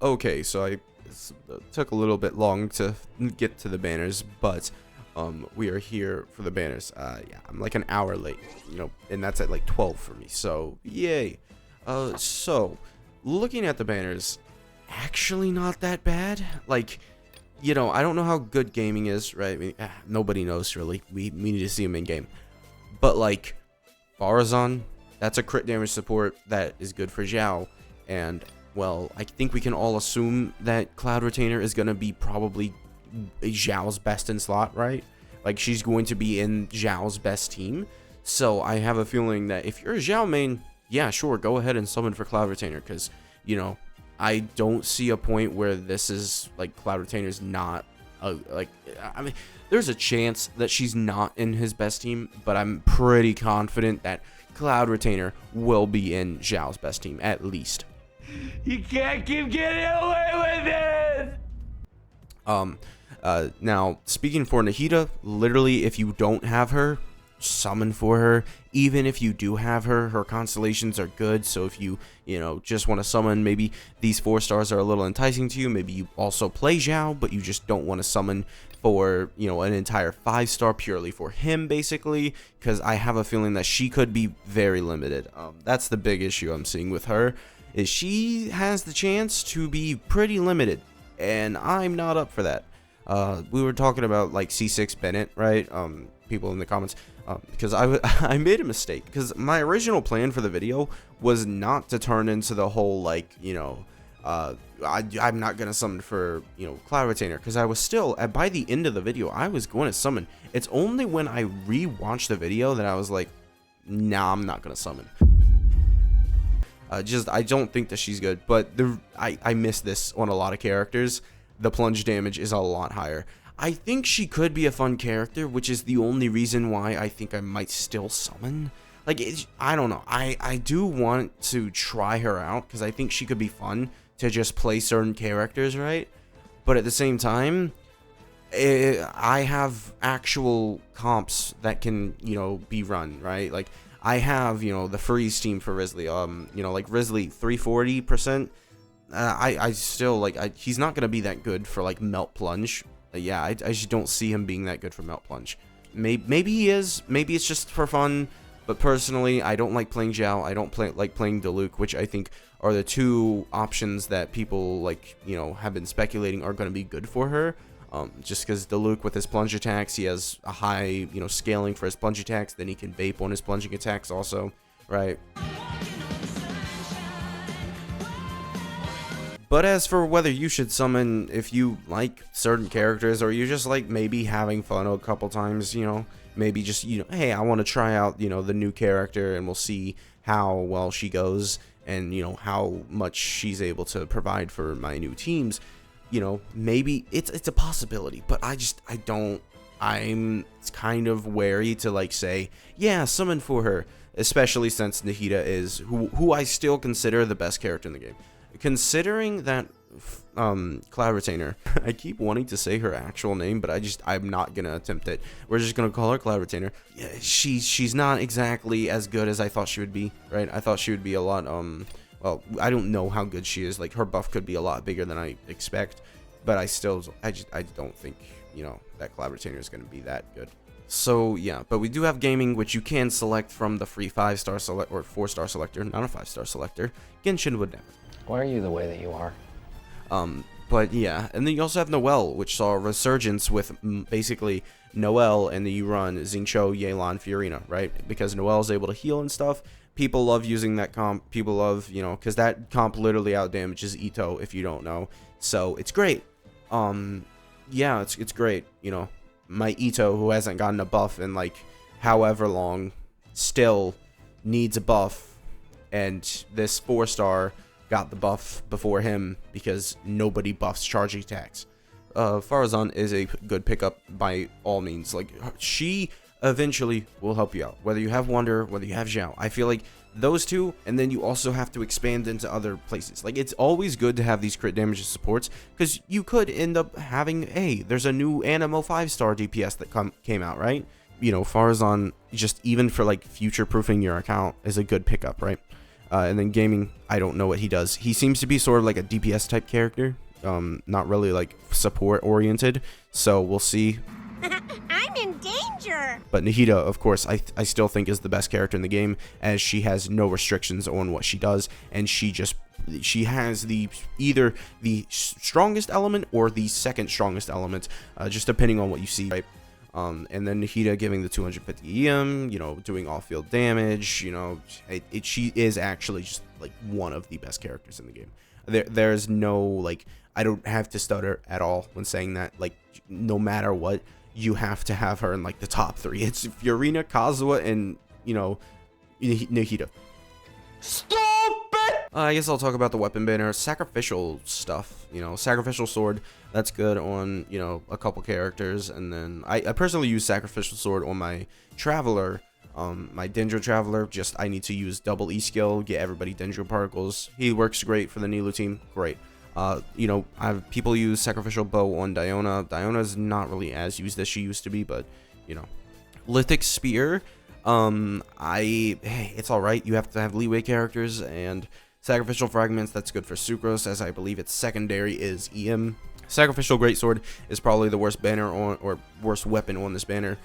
Okay, so took a little bit long to get to the banners, but we are here for the banners. Yeah, I'm like an hour late, and that's at like 12 for me. So yay. So looking at the banners, actually not that bad. Like, I don't know how good gaming is, right? I mean, nobody knows really. We need to see him in game, but like Farazan, that's a crit damage support that is good for Xiao, and well, I think we can all assume that Cloud Retainer is going to be probably Xiao's best in slot, right? Like, she's going to be in Xiao's best team. So I have a feeling that if you're a Xiao main, yeah, sure, go ahead and summon for Cloud Retainer, because, I don't see a point where this is, like, Cloud Retainer's not, I mean, there's a chance that she's not in his best team, but I'm pretty confident that Cloud Retainer will be in Xiao's best team, at least. You can't keep getting away with it! Now, speaking for Nahida, literally, if you don't have her, summon for her. Even if you do have her, her constellations are good, so if you, just want to summon, maybe these 4 stars are a little enticing to you, maybe you also play Xiao, but you just don't want to summon for, an entire 5-star purely for him, basically, because I have a feeling that she could be very limited. That's the big issue I'm seeing with her, is she has the chance to be pretty limited, and I'm not up for that. We were talking about like C6 Bennett, right? People in the comments, because I made a mistake, because my original plan for the video was not to turn into the whole like, I'm not gonna summon for Cloud Retainer, because I was still by the end of the video I was going to summon. It's only when I re-watched the video that I was like, nah, I'm not gonna summon. I don't think that she's good, but I miss this on a lot of characters. The plunge damage is a lot higher. I think she could be a fun character, which is the only reason why I think I might still summon. Like, I don't know. I do want to try her out, because I think she could be fun to just play certain characters, right? But at the same time, I have actual comps that can, be run, right? Like, I have, the freeze team for Risley. Like Risley 340%. I still like, he's not gonna be that good for like Melt Plunge. Yeah, I just don't see him being that good for Melt Plunge. Maybe he is. Maybe it's just for fun. But personally, I don't like playing Xiao. I don't like playing Diluc, which I think are the 2 options that people like, have been speculating are going to be good for her. Just because Diluc with his plunge attacks, he has a high, scaling for his plunge attacks. Then he can vape on his plunging attacks also, right? But as for whether you should summon, if you like certain characters, or you just like maybe having fun a couple times, maybe just, hey, I want to try out, the new character, and we'll see how well she goes, and, how much she's able to provide for my new teams. Maybe it's a possibility, but I'm kind of wary to like say, yeah, summon for her, especially since Nahida is who I still consider the best character in the game. Considering that Cloud Retainer, I keep wanting to say her actual name, but I'm not gonna attempt it. We're just gonna call her Cloud Retainer. Yeah, she's not exactly as good as I thought she would be, right? I thought she would be a lot well, I don't know how good she is. Like, her buff could be a lot bigger than I expect, but I don't think, that Cloud Retainer is gonna be that good. So yeah, but we do have gaming, which you can select from the free 5-star select or 4-star selector, not a 5-star selector. Genshin would never. Why are you the way that you are? But yeah, and then you also have Noelle, which saw a resurgence with basically Noelle, and then you run Xingqiu, Yelan, Fiorina, right? Because Noelle is able to heal and stuff. People love using that comp. People love, because that comp literally out damages Ito, if you don't know. So it's great. Yeah, it's great. My Ito, who hasn't gotten a buff in like however long, still needs a buff, and this 4-star got the buff before him because nobody buffs charging attacks. Farazan is a good pickup by all means. Like, she eventually will help you out, whether you have Wonder, whether you have Xiao. I feel like those 2, and then you also have to expand into other places. Like, it's always good to have these crit damage supports, because you could end up having, hey, there's a new Animo 5-star DPS that came out, right? Farazan, just even for like future proofing your account, is a good pickup, right? And then gaming, I don't know what he does. He seems to be sort of like a DPS type character, not really like support oriented. So we'll see. I'm in danger. But Nahida, of course, I still think is the best character in the game, as she has no restrictions on what she does, and she has either the strongest element or the second strongest element, just depending on what you see, right? And then Nahida giving the 250 EM, doing off-field damage, she is actually just like one of the best characters in the game. There's no, like, I don't have to stutter at all when saying that. Like, no matter what, you have to have her in like the top 3. It's Fiorina, Kazuha, and Nahida. Stupid! I guess I'll talk about the weapon banner. Sacrificial stuff, sacrificial sword, that's good on, a couple characters. And then I personally use sacrificial sword on my traveler, my Dendro traveler. Just I need to use double E skill, get everybody Dendro particles. He works great for the Nilou team, great. People use sacrificial bow on Diona. Diona's not really as used as she used to be, but lithic spear, it's all right. You have to have leeway characters. And sacrificial fragments, that's good for Sucrose, as I believe its secondary is EM. Sacrificial greatsword is probably the worst banner or worst weapon on this banner.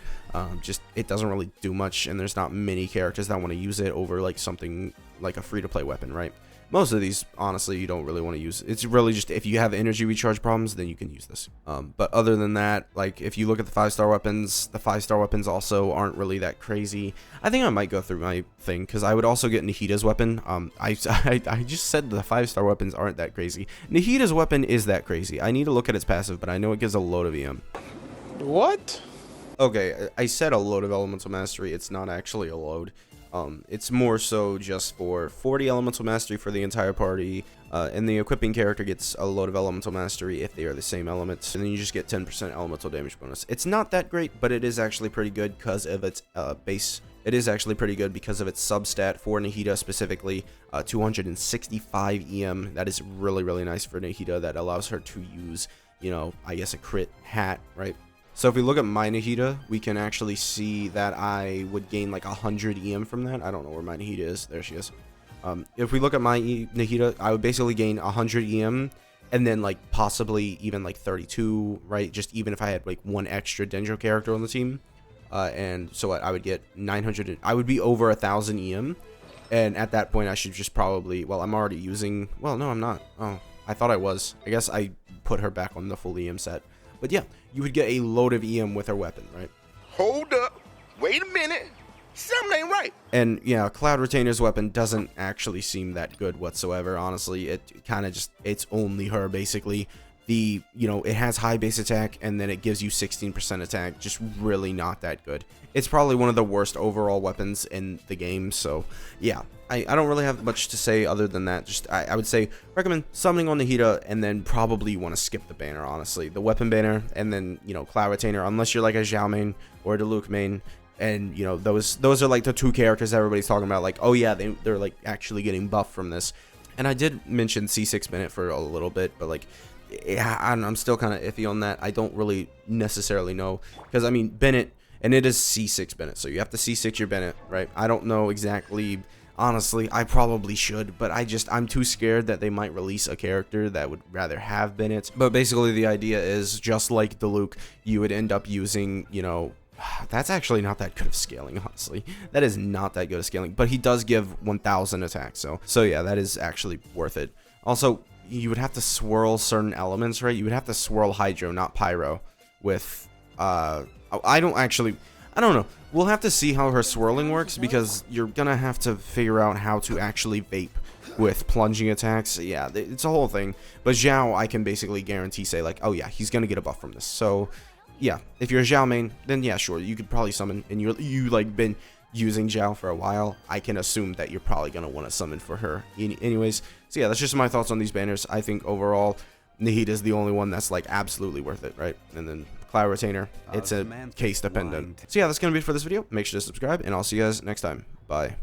Just it doesn't really do much, and there's not many characters that want to use it over like something like a free-to-play weapon, right? Most of these, honestly, you don't really want to use. It's really just if you have energy recharge problems, then you can use this. But other than that, like if you look at the 5-star weapons, the 5-star weapons also aren't really that crazy. I think I might go through my thing because I would also get Nahida's weapon. I just said the 5-star weapons aren't that crazy. Nahida's weapon is that crazy. I need to look at its passive, but I know it gives a load of EM. What? Okay, I said a load of elemental mastery. It's not actually a load. It's more so just for 40 elemental mastery for the entire party, and the equipping character gets a load of elemental mastery if they are the same elements, and then you just get 10% elemental damage bonus. It's not that great, but it is actually pretty good because of its base. It is actually pretty good because of its substat for Nahida specifically, 265 EM. That is really, really nice for Nahida. That allows her to use, I guess a crit hat, right? So if we look at my Nahida, we can actually see that I would gain like 100 EM from that. I don't know where my Nahida is. There she is. If we look at my Nahida, I would basically gain 100 EM and then like possibly even like 32, right? Just even if I had like one extra Dendro character on the team. And so I would get 900. I would be over 1,000 EM. And at that point, I should just probably, well, I'm already using, well, no, I'm not. Oh, I thought I was. I guess I put her back on the full EM set. But yeah, you would get a load of EM with her weapon, right? Hold up. Wait a minute. Something ain't right. And yeah, Cloud Retainer's weapon doesn't actually seem that good whatsoever, honestly. It kind of just, it's only her, basically. It has high base attack, and then it gives you 16% attack. Just really not that good. It's probably one of the worst overall weapons in the game, so yeah. I don't really have much to say other than that. Just I would say recommend summoning on Nahida, and then probably you want to skip the banner, honestly. The weapon banner, and then, Cloud Retainer, unless you're like a Xiao main or a Diluc main. And, those are like the two characters everybody's talking about. Like, oh yeah, they're like actually getting buffed from this. And I did mention C6 Bennett for a little bit, but like, I'm still kind of iffy on that. I don't really necessarily know. Because, I mean, Bennett, and it is C6 Bennett, so you have to C6 your Bennett, right? I don't know exactly. Honestly, I probably should, but I'm too scared that they might release a character that would rather have Bennett. But basically, the idea is just like Diluc, you would end up using, that's actually not that good of scaling, honestly. That is not that good of scaling, but he does give 1,000 attack, so yeah, that is actually worth it. Also, you would have to swirl certain elements, right? You would have to swirl Hydro, not Pyro, with, I don't know. We'll have to see how her swirling works, because you're gonna have to figure out how to actually vape with plunging attacks. Yeah, it's a whole thing. But Xiao, I can basically guarantee say, like, oh yeah, he's gonna get a buff from this. So, yeah, if you're a Xiao main, then yeah, sure, you could probably summon, and you like been using Xiao for a while. I can assume that you're probably gonna want to summon for her. Anyways, so yeah, that's just my thoughts on these banners. I think overall, Nahida is the only one that's like absolutely worth it, right? And then Cloud Retainer, it's a case dependent. So yeah, that's gonna be it for this video. Make sure to subscribe, and I'll see you guys next time. Bye.